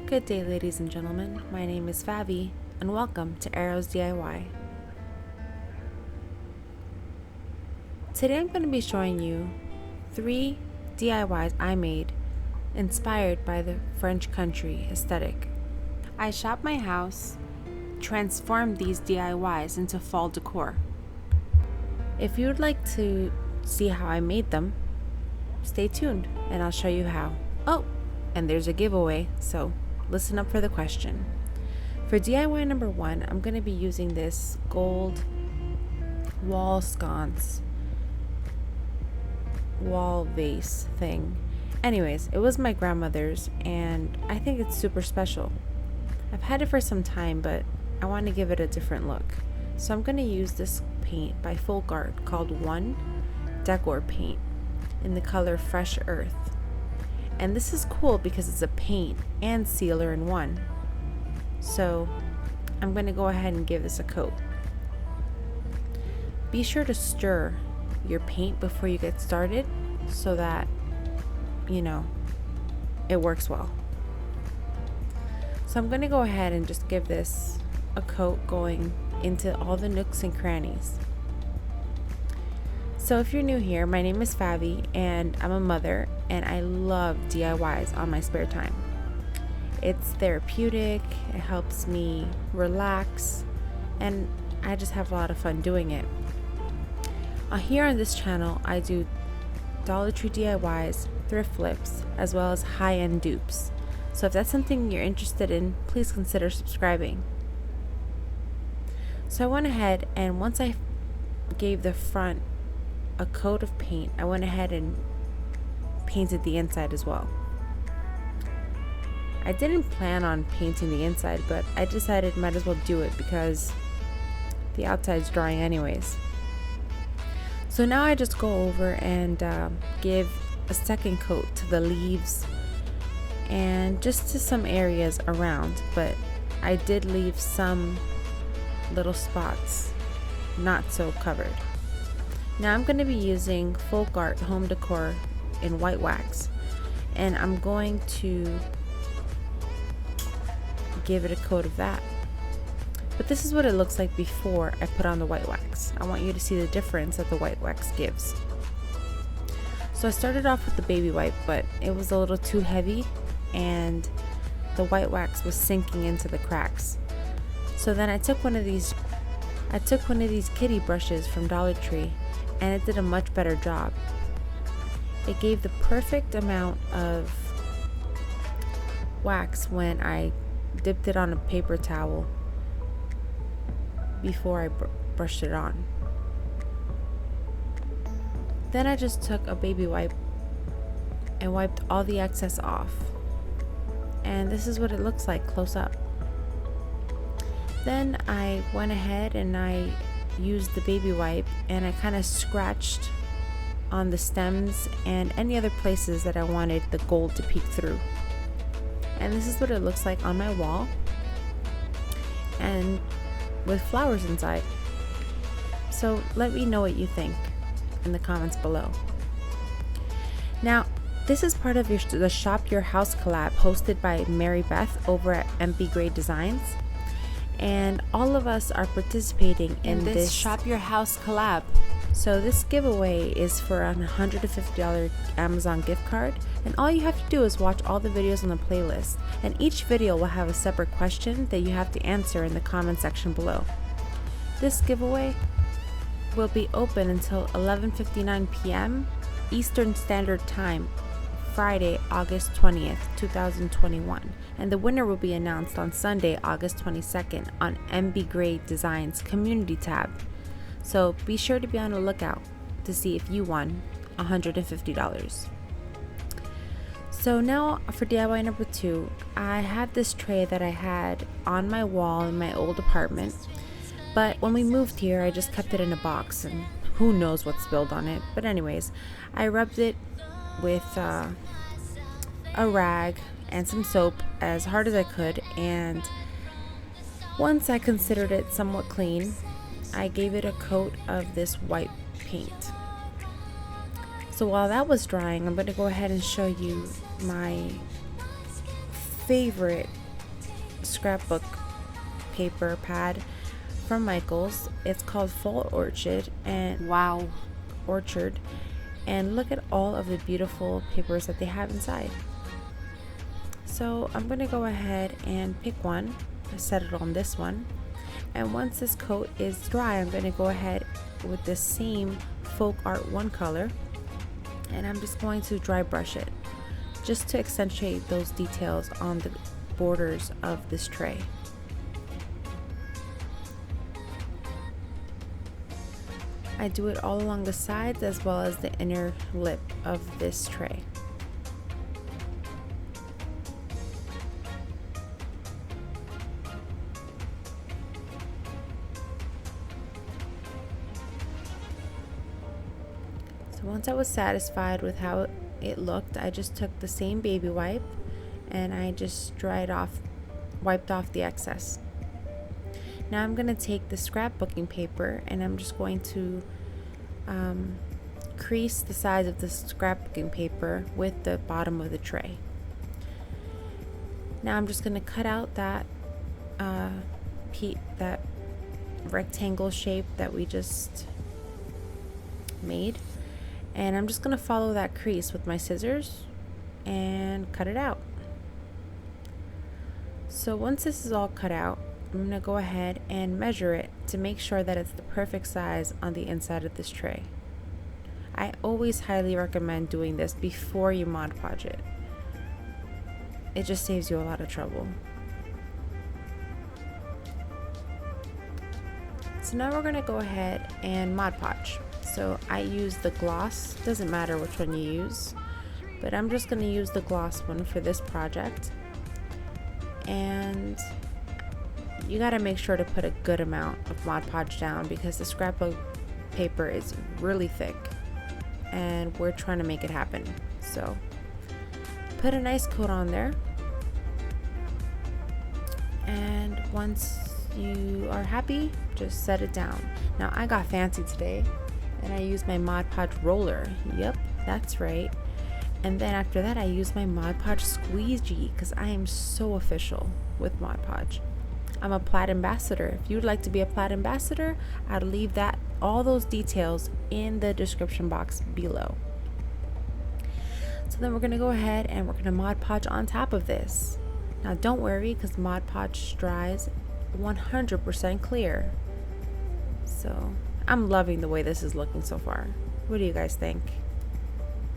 Good day, ladies and gentlemen. My name is Fabi, and welcome to Arrows DIY. Today I'm going to be showing you 3 DIYs I made inspired by the French country aesthetic. I shopped my house, transformed these DIYs into fall decor. If you would like to see how I made them, stay tuned and I'll show you how. Oh, and there's a giveaway, so listen up for the question. For DIY number 1, I'm going to be using this gold wall sconce, wall vase thing. Anyways, it was my grandmother's and I think it's super special. I've had it for some time, but I want to give it a different look. So I'm going to use this paint by FolkArt called One Decor paint in the color Fresh Earth. And this is cool because it's a paint and sealer in one. So I'm going to go ahead and give this a coat. Be sure to stir your paint before you get started so that, it works well. So I'm going to go ahead and just give this a coat going into all the nooks and crannies. So if you're new here, my name is Fabi and I'm a mother and I love DIYs on my spare time. It's therapeutic, it helps me relax, and I just have a lot of fun doing it. Here on this channel, I do Dollar Tree DIYs, thrift flips, as well as high-end dupes. So if that's something you're interested in, please consider subscribing. So I went ahead and once I gave the front a coat of paint, I went ahead and painted the inside as well. I didn't plan on painting the inside, but I decided might as well do it because the outside's drying anyways. So now I just go over and give a second coat to the leaves and just to some areas around, but I did leave some little spots not so covered. Now I'm going to be using FolkArt home decor in white wax, and I'm going to give it a coat of that. But this is what it looks like before I put on the white wax. I want you to see the difference that the white wax gives. So I started off with the baby wipe, but it was a little too heavy and the white wax was sinking into the cracks. So then I took one of these kitty brushes from Dollar Tree, and it did a much better job. It gave the perfect amount of wax when I dipped it on a paper towel before I brushed it on. Then I just took a baby wipe and wiped all the excess off. And this is what it looks like close up. Then I went ahead and I used the baby wipe and I kind of scratched on the stems and any other places that I wanted the gold to peek through. And this is what it looks like on my wall and with flowers inside. So let me know what you think in the comments below. Now this is part of the Shop Your House collab hosted by MaryBeth over at MBGrayDesigns. And all of us are participating in this Shop Your House collab. So this giveaway is for a $150 Amazon gift card, and all you have to do is watch all the videos on the playlist, and each video will have a separate question that you have to answer in the comment section below. This giveaway will be open until 11:59 p.m. Eastern Standard Time, Friday, August 20th, 2021, and the winner will be announced on Sunday, August 22nd on MBGrayDesigns community tab. So be sure to be on the lookout to see if you won $150. So now for DIY number 2, I have this tray that I had on my wall in my old apartment, but when we moved here I just kept it in a box and who knows what spilled on it. But anyways, I rubbed it with a rag and some soap as hard as I could, and once I considered it somewhat clean, I gave it a coat of this white paint. So while that was drying, I'm going to go ahead and show you my favorite scrapbook paper pad from Michaels. It's called Fall Orchard, and wow, Orchard. And look at all of the beautiful papers that they have inside. So I'm gonna go ahead and pick one, set it on this one, and once this coat is dry, I'm gonna go ahead with this same FolkArt one color, and I'm just going to dry brush it just to accentuate those details on the borders of this tray. I do it all along the sides as well as the inner lip of this tray. So once I was satisfied with how it looked, I just took the same baby wipe and I just wiped off the excess. Now I'm going to take the scrapbooking paper and I'm just going to crease the sides of the scrapbooking paper with the bottom of the tray. Now I'm just going to cut out that that rectangle shape that we just made, and I'm just going to follow that crease with my scissors and cut it out. So once this is all cut out, I'm going to go ahead and measure it to make sure that it's the perfect size on the inside of this tray. I always highly recommend doing this before you Mod Podge it. It just saves you a lot of trouble. So now we're going to go ahead and Mod Podge. So I use the gloss, doesn't matter which one you use, but I'm just going to use the gloss one for this project. And you got to make sure to put a good amount of Mod Podge down because the scrapbook paper is really thick and we're trying to make it happen. So put a nice coat on there, and once you are happy, just set it down. Now I got fancy today and I used my Mod Podge roller. Yep, that's right. And then after that I used my Mod Podge squeegee because I am so official with Mod Podge. I'm a Plaid ambassador. If you'd like to be a Plaid ambassador, I'd leave all those details in the description box below. So then we're going to go ahead and we're going to Mod Podge on top of this. Now don't worry because Mod Podge dries 100% clear. So I'm loving the way this is looking so far. What do you guys think?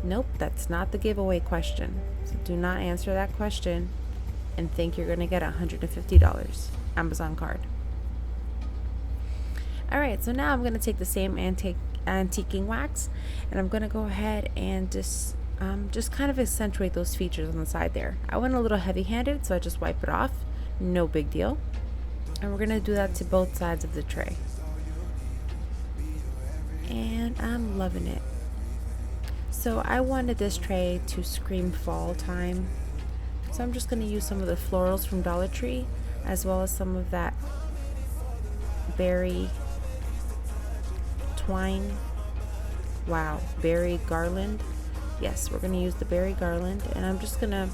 Nope, that's not the giveaway question. So do not answer that question and think you're going to get $150 Amazon card. Alright, so now I'm going to take the same antiquing wax and I'm going to go ahead and just kind of accentuate those features on the side there. I went a little heavy-handed, so I just wipe it off. No big deal. And we're going to do that to both sides of the tray. And I'm loving it. So I wanted this tray to scream fall time. So I'm just going to use some of the florals from Dollar Tree as well as some of that berry twine. Wow, berry garland. Yes, we're going to use the berry garland, and I'm just going to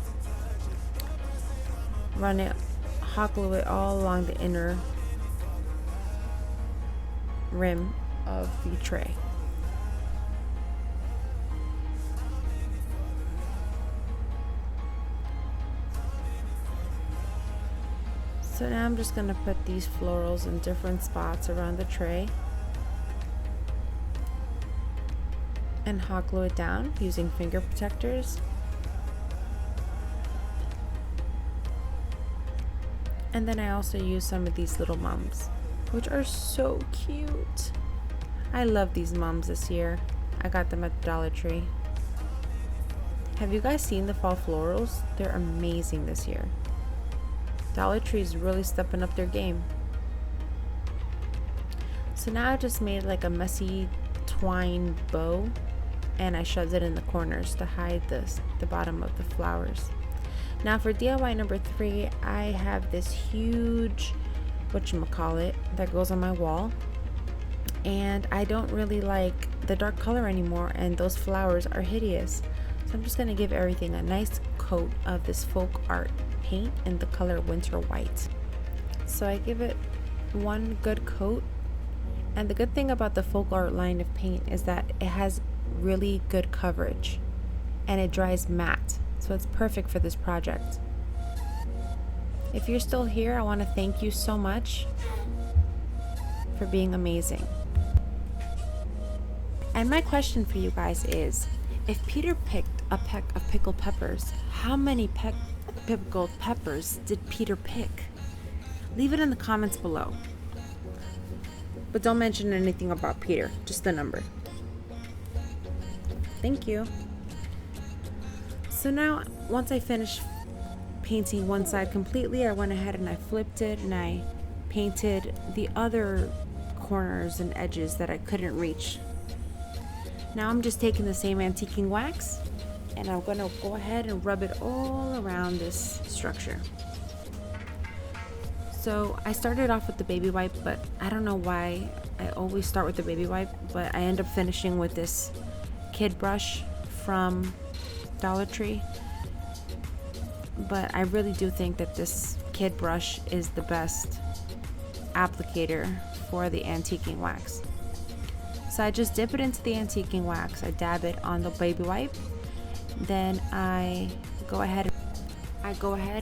run it, hot glue it all along the inner rim of the tray. So now I'm just going to put these florals in different spots around the tray and hot glue it down using finger protectors. And then I also use some of these little mums, which are so cute. I love these mums this year. I got them at the Dollar Tree. Have you guys seen the fall florals? They're amazing this year. Dollar Tree is really stepping up their game. So now I just made like a messy twine bow and I shoved it in the corners to hide the bottom of the flowers. Now for DIY number 3, I have this huge whatchamacallit that goes on my wall, and I don't really like the dark color anymore and those flowers are hideous. So I'm just going to give everything a nice coat of this FolkArt paint in the color Winter White. So I give it one good coat. And the good thing about the FolkArt line of paint is that it has really good coverage and it dries matte. So it's perfect for this project. If you're still here, I want to thank you so much for being amazing. And my question for you guys is, if Peter picked a peck of pickled peppers, how many pickled peppers did Peter pick? Leave it in the comments below. But don't mention anything about Peter, just the number. Thank you. So now, once I finished painting one side completely, I went ahead and I flipped it and I painted the other corners and edges that I couldn't reach. Now I'm just taking the same antiquing wax and I'm gonna go ahead and rub it all around this structure. So I started off with the baby wipe, but I don't know why I always start with the baby wipe, but I end up finishing with this kid brush from Dollar Tree. But I really do think that this kid brush is the best applicator for the antiquing wax. So I just dip it into the antiquing wax, I dab it on the baby wipe, then I go ahead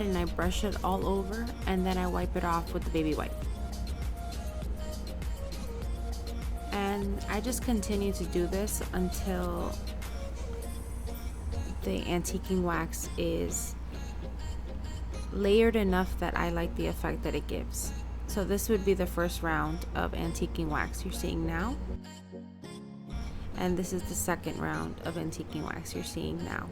and I brush it all over, and then I wipe it off with the baby wipe. And I just continue to do this until the antiquing wax is layered enough that I like the effect that it gives. So this would be the first round of antiquing wax you're seeing now. And this is the second round of antiquing wax you're seeing now.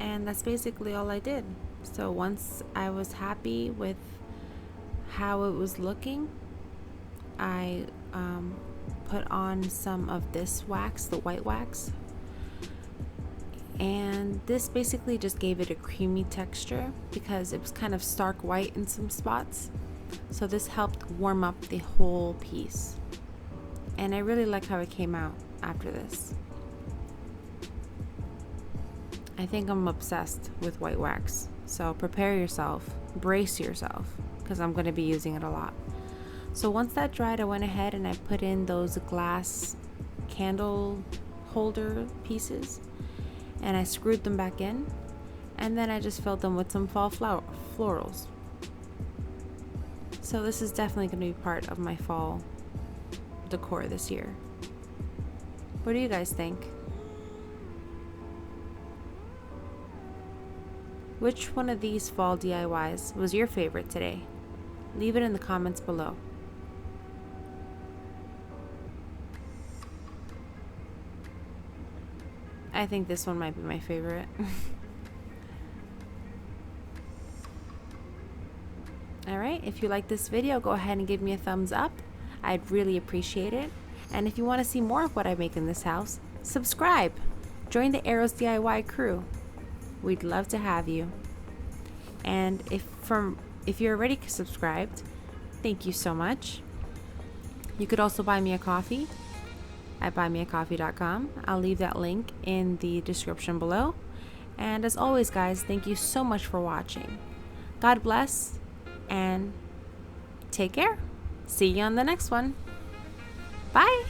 And that's basically all I did. So once I was happy with how it was looking, I put on some of this wax, the white wax, and this basically just gave it a creamy texture because it was kind of stark white in some spots. So this helped warm up the whole piece, and I really like how it came out after this. I think I'm obsessed with white wax, so prepare yourself, brace yourself, because I'm going to be using it a lot. So once that dried, I went ahead and I put in those glass candle holder pieces and I screwed them back in, and then I just filled them with some fall florals. So this is definitely going to be part of my fall decor this year. What do you guys think? Which one of these fall DIYs was your favorite today? Leave it in the comments below. I think this one might be my favorite. Alright, if you like this video, go ahead and give me a thumbs up. I'd really appreciate it. And if you want to see more of what I make in this house, subscribe. Join the Arrows DIY crew. We'd love to have you. And if you're already subscribed, thank you so much. You could also buy me a coffee at buymeacoffee.com. I'll leave that link in the description below. And as always, guys, thank you so much for watching. God bless and take care. See you on the next one. Bye.